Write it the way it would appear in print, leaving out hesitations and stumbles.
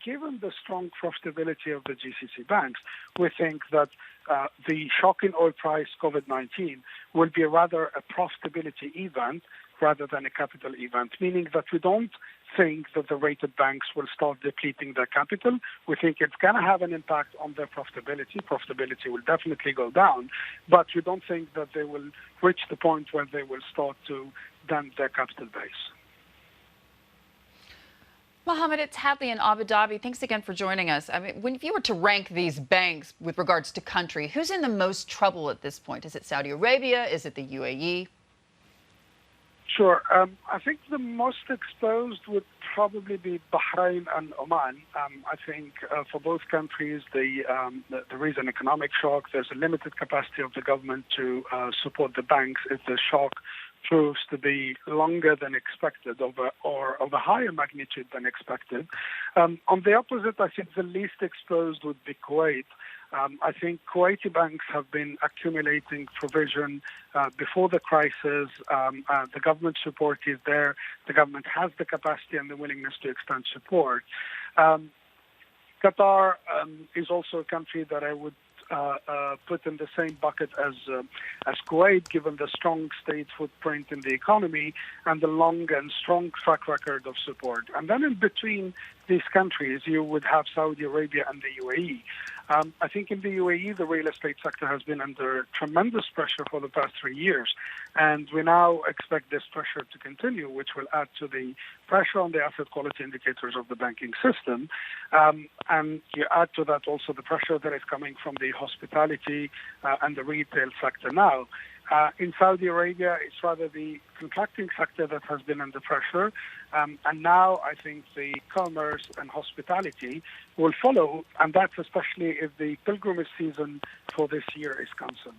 given the strong profitability of the GCC banks, we think that the shock in oil price COVID-19 will be rather a profitability event rather than a capital event, meaning that we don't think that the rated banks will start depleting their capital. We think it's going to have an impact on their profitability. Profitability will definitely go down, but we don't think that they will reach the point where they will start to dent their capital base. Mohamed, it's Hadley in Abu Dhabi. Thanks again for joining us. I mean, if you were to rank these banks with regards to country, who's in the most trouble at this point? Is it Saudi Arabia? Is it the UAE? Sure. I think the most exposed would probably be Bahrain and Oman. I think for both countries, there is an economic shock. There's a limited capacity of the government to support the banks if the shock proves to be longer than expected or of a higher magnitude than expected. On the opposite, I think the least exposed would be Kuwait. I think Kuwaiti banks have been accumulating provision before the crisis. The government support is there. The government has the capacity and the willingness to extend support. Qatar is also a country that I would put in the same bucket as Kuwait, given the strong state footprint in the economy and the long and strong track record of support. And then in between these countries, you would have Saudi Arabia and the UAE. I think in the UAE, the real estate sector has been under tremendous pressure for the past 3 years, and we now expect this pressure to continue, which will add to the pressure on the asset quality indicators of the banking system. And you add to that also the pressure that is coming from the hospitality and the retail sector now. In Saudi Arabia, it's rather the contracting sector that has been under pressure. And now I think the commerce and hospitality will follow, and that's especially if the pilgrimage season for this year is concerned.